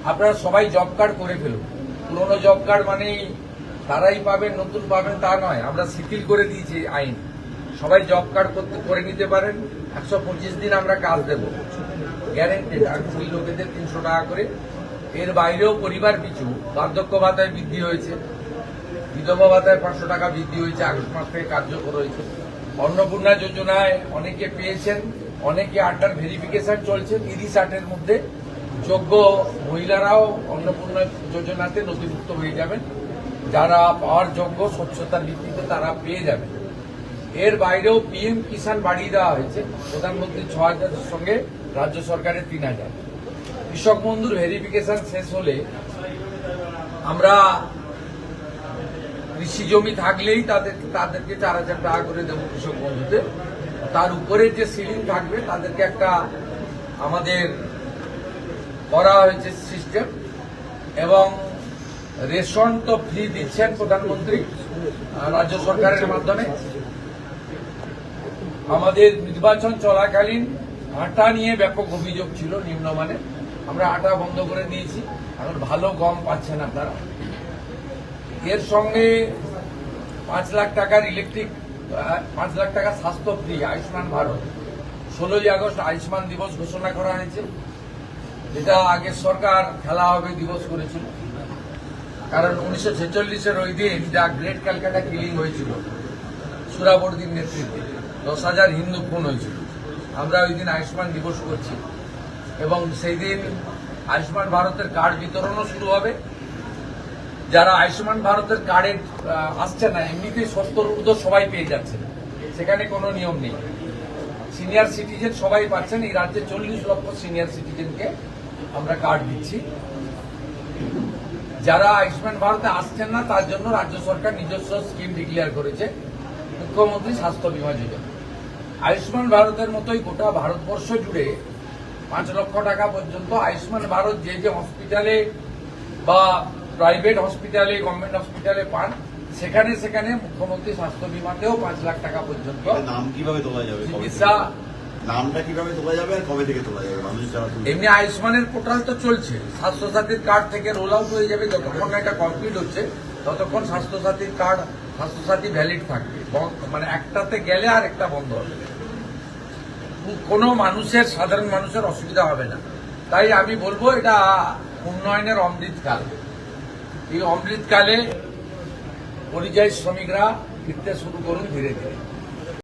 আপনারা সবাই job card করে ফেলুন। পুরনো জব কার্ড মানেই তারাই পাবেন, নতুন পাবেন তা নয়। আমরা শিথিল করে দিয়েছি আইন, সবাই জব কার্ড করে নিতে পারেন। 125 দিন আমরা কাজ দেব, গ্যারেন্টেড। আর কুড়ি লোকেদের 300 টাকা করে। এর বাইরেও পরিবার পিছু বার্ধক্য ভাতায় বৃদ্ধি হয়েছে, বিধবা ভাতায় 500 টাকা বৃদ্ধি হয়েছে, আগস্ট মাস থেকে কার্যকর হয়েছে। অন্নপূর্ণা যোজনায় অনেকে পেয়েছেন, অনেকে আন্ডার ভেরিফিকেশন চলছে। 30-8-এর মধ্যে যোগ্য মহিলারাও অন্নপূর্ণা যোজনাতে নথিভুক্ত হয়ে যাবেন। যারা পাওয়ার যোগ্য স্বচ্ছতার ভিত্তিতে তারা পেয়ে যাবেন। এর বাইরেও পিএম কিষাণ বাড়িয়ে দেওয়া হয়েছে, প্রধানমন্ত্রী 6,000-এর সঙ্গে রাজ্য সরকারের 3,000। কৃষক বন্ধুর ভেরিফিকেশন শেষ হলে আমরা কৃষি জমি থাকলেই তাদেরকে 4,000 টাকা করে দেবো কৃষক বন্ধুতে। তার উপরে যে সিলিং থাকবে তাদেরকে একটা আমাদের করা হয়েছে সিস্টেম। এবং রেশন তো ফ্রি দিচ্ছেন প্রধানমন্ত্রী রাজ্য সরকারের মাধ্যমে। আমাদের নির্বাচন চলাকালীন আটা নিয়ে ব্যাপক অভিযোগ ছিল নিম্নমানের, আমরা আটা বন্ধ করে দিয়েছি। এখন ভালো গম পাচ্ছেন আপনারা। এর সঙ্গে 5 লাখ টাকার ইলেকট্রিক, 5 লাখ টাকা স্বাস্থ্য ফ্রি, আয়ুষ্মান ভারত। 16ই আগস্ট আয়ুষ্মান দিবস ঘোষণা করা হয়েছে, যেটা আগের সরকার খেলা হবে দিবস করেছিল। কারণ 1946-এর ওই দিন যা গ্রেট ক্যালকাটা কিলিং হয়েছিল সুরাবর্দির নেতৃত্বে, 10,000 হিন্দু খুন হয়েছিল। আমরা ওই দিন আয়ুষ্মান দিবস করছি এবং সেই দিন আয়ুষ্মান ভারতের কার্ড বিতরণও শুরু হবে। যারা আয়ুষ্মান ভারতের কার্ডে আসছে না, এমনিতেই 70 ঊর্ধ্ব সবাই পেয়ে যাচ্ছে, সেখানে কোনো নিয়ম নেই। সিনিয়র সিটিজেন সবাই পাচ্ছেন। এই রাজ্যে 40 লক্ষ সিনিয়র সিটিজেনকে আমরা কার্ড দিচ্ছি। যারা আয়ুষ্মান ভারতে আসছেন না তার জন্য রাজ্য সরকার নিজস্ব স্কিম ডিক্লেয়ার করেছে, মুখ্যমন্ত্রী স্বাস্থ্য বীমা যোজনা। আয়ুষ্মান ভারতের মতোই গোটা ভারতবর্ষ জুড়ে 5 লক্ষ টাকা পর্যন্ত আয়ুষ্মান ভারত যে যে হসপিটালে বা প্রাইভেট হসপিটালে, গভর্নমেন্ট হসপিটালে পান, সেখানে সেখানে মুখ্যমন্ত্রী স্বাস্থ্য বীমাতেও 5 লাখ টাকা পর্যন্ত নাম কিভাবে তোলা যাবে, চিকিৎসা। নামটা কিভাবে তোলা যাবে আর কবে থেকে তোলা যাবে? মানুষ যারা এমনি আয়ুষ্মানের পোর্টাল তো চলছে, স্বাস্থ্যসাথীর কার্ড থেকে রোল আউট হয়ে যাবে। যতক্ষণ না এটা কমপ্লিট হচ্ছে ততক্ষণ স্বাস্থ্যসাথীর কার্ড, স্বাস্থ্যসাথী ভ্যালিড থাকবে। মানে একটাতে গেলে আর একটা বন্ধ হবে, কোনো মানুষের, সাধারণ মানুষের অসুবিধা হবে না। তাই আমি বলবো এটা উন্নয়নের অমৃতকাল। এই অমৃতকালে পরিযায়ী শ্রমিকরা ফিরতে শুরু করুন ধীরে ধীরে।